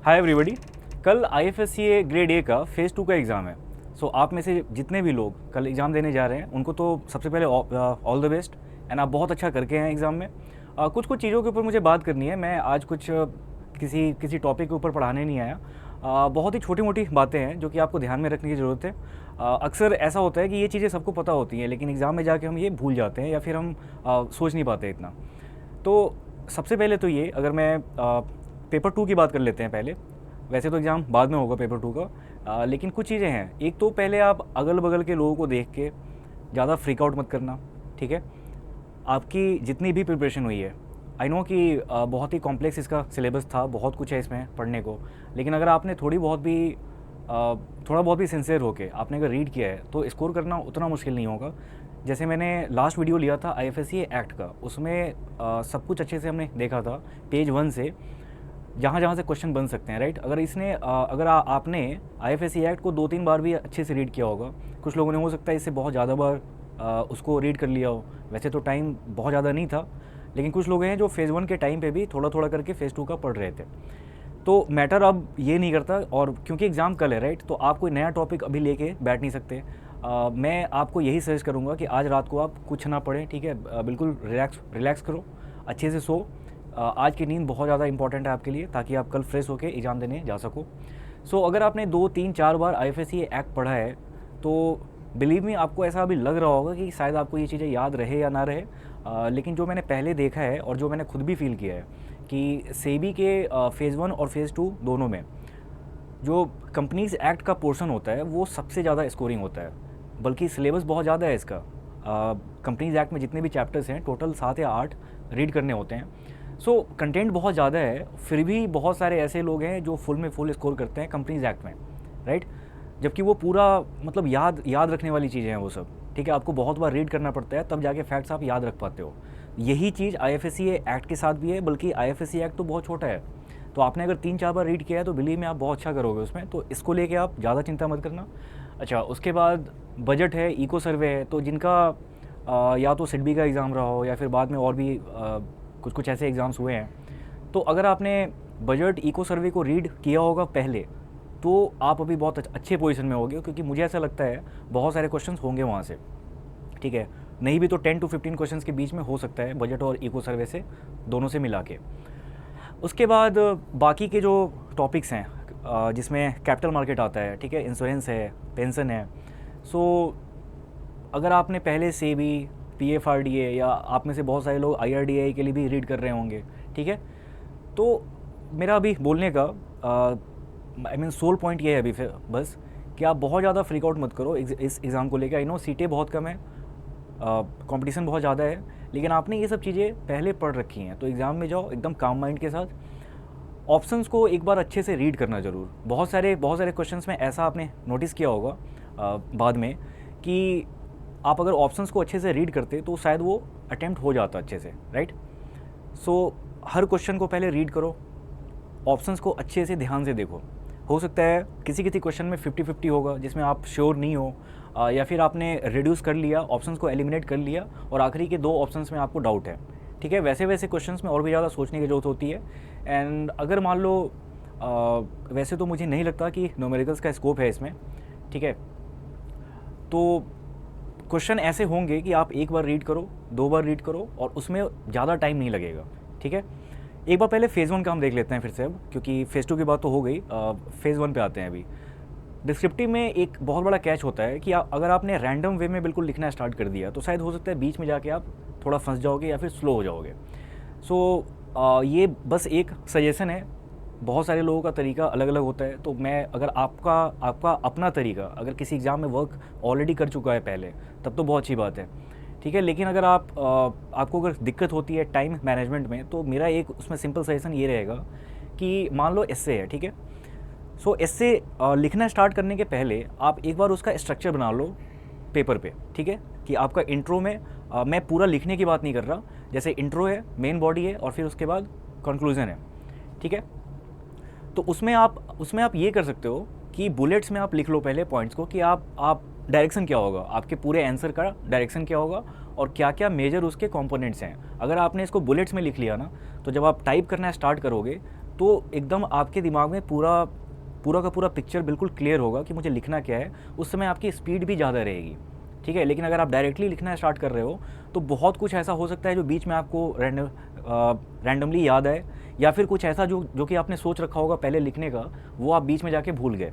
Hi everybody. कल IFSCA grade A का phase 2 का एग्ज़ाम है। सो आप में से जितने भी लोग कल एग्ज़ाम देने जा रहे हैं उनको तो सबसे पहले ऑल द बेस्ट। एंड आप बहुत अच्छा करके हैं एग्ज़ाम में। कुछ कुछ चीज़ों के ऊपर मुझे बात करनी है। मैं आज कुछ किसी किसी टॉपिक के ऊपर पढ़ाने नहीं आया। बहुत ही छोटी मोटी बातें हैं जो कि आपको ध्यान में रखने की ज़रूरत है। अक्सर ऐसा होता है कि ये चीज़ें सबको पता होती हैं, लेकिन एग्ज़ाम में जाके हम ये भूल जाते हैं या फिर हम सोच नहीं पाते इतना। तो सबसे पहले तो ये, अगर मैं पेपर 2 की बात कर लेते हैं पहले। वैसे तो एग्ज़ाम बाद में होगा पेपर 2 का, लेकिन कुछ चीज़ें हैं। एक तो पहले आप अगल बगल के लोगों को देख के ज़्यादा फ्रीक आउट मत करना, ठीक है। आपकी जितनी भी प्रिपरेशन हुई है, आई नो कि बहुत ही कॉम्प्लेक्स इसका सिलेबस था, बहुत कुछ है इसमें पढ़ने को, लेकिन अगर आपने थोड़ा बहुत भी सिंसियर होके आपने अगर रीड किया है तो स्कोर करना उतना मुश्किल नहीं होगा। जैसे मैंने लास्ट वीडियो लिया था IFSCA एक्ट का, उसमें सब कुछ अच्छे से हमने देखा था पेज 1 से जहाँ जहाँ से क्वेश्चन बन सकते हैं, राइट। अगर आपने IFSCA एक्ट को 2-3 बार भी अच्छे से रीड किया होगा, कुछ लोगों ने हो सकता है इससे बहुत ज़्यादा बार उसको रीड कर लिया हो। वैसे तो टाइम बहुत ज़्यादा नहीं था, लेकिन कुछ लोग हैं जो फेज़ 1 के टाइम पे भी थोड़ा थोड़ा करके फेज़ 2 का पढ़ रहे थे। तो मैटर अब ये नहीं करता, और क्योंकि एग्ज़ाम कल है, राइट, तो आप कोई नया टॉपिक अभी लेके बैठ नहीं सकते। मैं आपको यही सजेस्ट करूँगा कि आज रात को आप कुछ ना पढ़ें, ठीक है। बिल्कुल रिलैक्स करो, अच्छे से सो। आज की नींद बहुत ज़्यादा इंपॉर्टेंट है आपके लिए, ताकि आप कल फ्रेश होकर एग्ज़ाम देने जा सको। सो अगर आपने 2-3-4 बार IFSCA एक्ट पढ़ा है तो बिलीव मी, आपको ऐसा अभी लग रहा होगा कि शायद आपको ये चीज़ें याद रहे या ना रहे, लेकिन जो मैंने पहले देखा है और जो मैंने खुद भी फील किया है कि सेबी के फेज़ 1 और फेज़ 2 दोनों में जो कंपनीज़ एक्ट का पोर्शन होता है वो सबसे ज़्यादा स्कोरिंग होता है। बल्कि सिलेबस बहुत ज़्यादा है इसका। कंपनीज़ एक्ट में जितने भी चैप्टर्स हैं टोटल 7 या 8 रीड करने होते हैं। सो कंटेंट बहुत ज़्यादा है, फिर भी बहुत सारे ऐसे लोग हैं जो फुल में फुल स्कोर करते हैं कंपनीज़ एक्ट में, राइट। जबकि वो पूरा मतलब याद रखने वाली चीज़ें हैं वो सब, ठीक है। आपको बहुत बार रीड करना पड़ता है तब जाके फैक्ट्स आप याद रख पाते हो। यही चीज़ IFSCA एक्ट के साथ भी है, बल्कि IFSCA एक्ट तो बहुत छोटा है, तो आपने अगर 3-4 बार रीड किया है तो बिलीव में आप बहुत अच्छा करोगे उसमें। तो इसको लेके आप ज़्यादा चिंता मत करना। अच्छा, उसके बाद बजट है, इको सर्वे है, तो जिनका या तो सिडबी का एग्ज़ाम रहा हो या फिर बाद में और भी कुछ कुछ ऐसे एग्ज़ाम्स हुए हैं, तो अगर आपने बजट इको सर्वे को रीड किया होगा पहले, तो आप अभी बहुत अच्छे पोजीशन में होगे, क्योंकि मुझे ऐसा लगता है बहुत सारे क्वेश्चंस होंगे वहाँ से, ठीक है। नहीं भी तो 10 to 15 क्वेश्चंस के बीच में हो सकता है बजट और इको सर्वे से, दोनों से मिला के। उसके बाद बाकी के जो टॉपिक्स हैं जिसमें कैपिटल मार्केट आता है, ठीक है, इंश्योरेंस है, पेंशन है। सो अगर आपने पहले से भी PFRDA, या आप में से बहुत सारे लोग IRDAI के लिए भी रीड कर रहे होंगे, ठीक है, तो मेरा अभी बोलने का आई मीन सोल पॉइंट ये है अभी फिर बस कि आप बहुत ज़्यादा फ्रीक आउट मत करो इस एग्ज़ाम को लेकर। आई नो सीटें बहुत कम है, कंपटीशन बहुत ज़्यादा है, लेकिन आपने ये सब चीज़ें पहले पढ़ रखी हैं, तो एग्ज़ाम में जाओ एकदम काम माइंड के साथ। ऑप्शंस को एक बार अच्छे से रीड करना ज़रूर। बहुत सारे क्वेश्चंस में ऐसा आपने नोटिस किया होगा बाद में कि आप अगर ऑप्शंस को अच्छे से रीड करते तो शायद वो अटेम्प्ट हो जाता अच्छे से, राइट। सो हर क्वेश्चन को पहले रीड करो, ऑप्शंस को अच्छे से ध्यान से देखो। हो सकता है किसी किसी क्वेश्चन में 50-50 होगा जिसमें आप श्योर नहीं हो, या फिर आपने रिड्यूस कर लिया, ऑप्शंस को एलिमिनेट कर लिया और आखिरी के 2 ऑप्शंस में आपको डाउट है, ठीक है। वैसे क्वेश्चंस में और भी ज़्यादा सोचने की ज़रूरत होती है। एंड अगर मान लो वैसे तो मुझे नहीं लगता कि न्यूमेरिकल्स का स्कोप है इसमें, ठीक है, तो क्वेश्चन ऐसे होंगे कि आप 1 बार रीड करो, 2 बार रीड करो और उसमें ज़्यादा टाइम नहीं लगेगा, ठीक है। एक बार पहले फेज़ 1 का हम देख लेते हैं फिर से अब, क्योंकि फेज़ 2 की बात तो हो गई। फेज़ 1 पे आते हैं अभी। डिस्क्रिप्टिव में एक बहुत बड़ा कैच होता है कि अगर आपने रैंडम वे में बिल्कुल लिखना स्टार्ट कर दिया तो शायद हो सकता है बीच में जाके आप थोड़ा फंस जाओगे या फिर स्लो हो जाओगे। सो ये बस एक सजेशन है, बहुत सारे लोगों का तरीका अलग अलग होता है। तो मैं अगर आपका अपना तरीका अगर किसी एग्ज़ाम में वर्क ऑलरेडी कर चुका है पहले, तब तो बहुत अच्छी बात है, ठीक है। लेकिन अगर आपको अगर दिक्कत होती है टाइम मैनेजमेंट में, तो मेरा एक उसमें सिंपल सजेशन ये रहेगा कि मान लो एस्से है, ठीक है। सो एस्से लिखना स्टार्ट करने के पहले आप एक बार उसका स्ट्रक्चर बना लो पेपर पे, ठीक है। कि आपका इंट्रो में मैं पूरा लिखने की बात नहीं कर रहा, जैसे इंट्रो है, मेन बॉडी है और फिर उसके बाद कंक्लूजन है, ठीक है। तो उसमें आप ये कर सकते हो कि बुलेट्स में आप लिख लो पहले पॉइंट्स को कि आप डायरेक्शन क्या होगा, आपके पूरे आंसर का डायरेक्शन क्या होगा और क्या क्या मेजर उसके कंपोनेंट्स हैं। अगर आपने इसको बुलेट्स में लिख लिया ना, तो जब आप टाइप करना स्टार्ट करोगे तो एकदम आपके दिमाग में पूरा पूरा का पूरा पिक्चर बिल्कुल क्लियर होगा कि मुझे लिखना क्या है। उस समय आपकी स्पीड भी ज़्यादा रहेगी, ठीक है। लेकिन अगर आप डायरेक्टली लिखना स्टार्ट कर रहे हो तो बहुत कुछ ऐसा हो सकता है जो बीच में आपको रैंडमली याद आए, या फिर कुछ ऐसा जो कि आपने सोच रखा होगा पहले लिखने का, वो आप बीच में जाके भूल गए,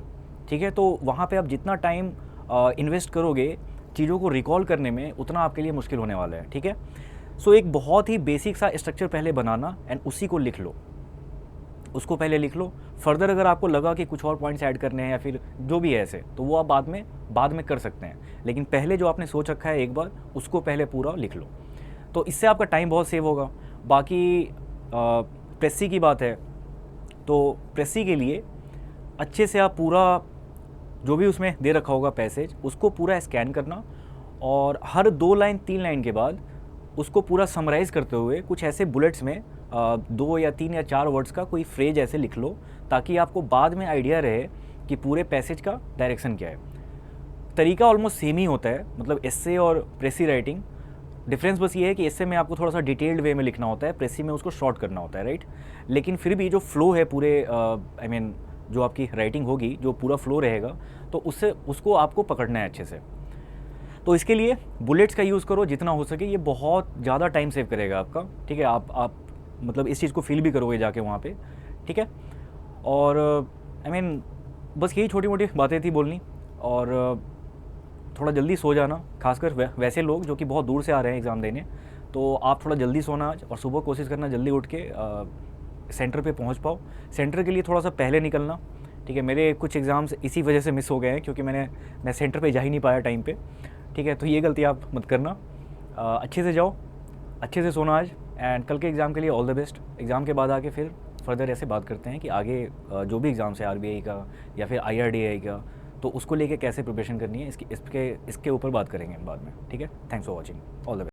ठीक है। तो वहाँ पे आप जितना टाइम इन्वेस्ट करोगे चीज़ों को रिकॉल करने में, उतना आपके लिए मुश्किल होने वाला है, ठीक है। सो एक बहुत ही बेसिक सा स्ट्रक्चर पहले बनाना एंड उसी को लिख लो, उसको पहले लिख लो। फर्दर अगर आपको लगा कि कुछ और पॉइंट्स ऐड करने हैं या फिर जो भी है ऐसे, तो वो आप बाद में कर सकते हैं। लेकिन पहले जो आपने सोच रखा है एक बार, उसको पहले पूरा लिख लो, तो इससे आपका टाइम बहुत सेव होगा। बाकी प्रेसी की बात है, तो प्रेसी के लिए अच्छे से आप पूरा जो भी उसमें दे रखा होगा पैसेज, उसको पूरा स्कैन करना, और हर 2 लाइन 3 लाइन के बाद उसको पूरा समराइज़ करते हुए कुछ ऐसे बुलेट्स में 2 या 3 या 4 वर्ड्स का कोई फ्रेज ऐसे लिख लो, ताकि आपको बाद में आइडिया रहे कि पूरे पैसेज का डायरेक्शन क्या है। तरीका ऑलमोस्ट सेम ही होता है, मतलब एस्से और प्रेसी राइटिंग। डिफरेंस बस ये है कि एस्से में आपको थोड़ा सा डिटेल्ड वे में लिखना होता है, प्रेसी में उसको शॉर्ट करना होता है, राइट। लेकिन फिर भी जो फ्लो है पूरे आई मीन जो आपकी राइटिंग होगी, जो पूरा फ्लो रहेगा, तो उसको आपको पकड़ना है अच्छे से। तो इसके लिए बुलेट्स का यूज़ करो जितना हो सके, ये बहुत ज़्यादा टाइम सेव करेगा आपका, ठीक है। आप मतलब इस चीज़ को फील भी करोगे जाके वहाँ पे, ठीक है। और आई मीन बस यही छोटी मोटी बातें थी बोलनी। और थोड़ा जल्दी सो जाना, खासकर वैसे लोग जो कि बहुत दूर से आ रहे हैं एग्ज़ाम देने, तो आप थोड़ा जल्दी सोना आज, और सुबह कोशिश करना जल्दी उठ के सेंटर पे पहुँच पाओ। सेंटर के लिए थोड़ा सा पहले निकलना, ठीक है। मेरे कुछ एग्ज़ाम्स इसी वजह से मिस हो गए हैं, क्योंकि मैं सेंटर पे जा ही नहीं पाया टाइम पे, ठीक है। तो ये गलती आप मत करना। अच्छे से जाओ, अच्छे से सोना आज, एंड कल के एग्ज़ाम के लिए ऑल द बेस्ट। एग्ज़ाम के बाद आके फिर फर्दर ऐसे बात करते हैं कि आगे जो भी एग्ज़ाम्स है आरबीआई का या फिर IRDAI का, तो उसको लेके कैसे प्रिपरेशन करनी है, इसके ऊपर बात करेंगे बाद में, ठीक है। Thanks for watching, all the best.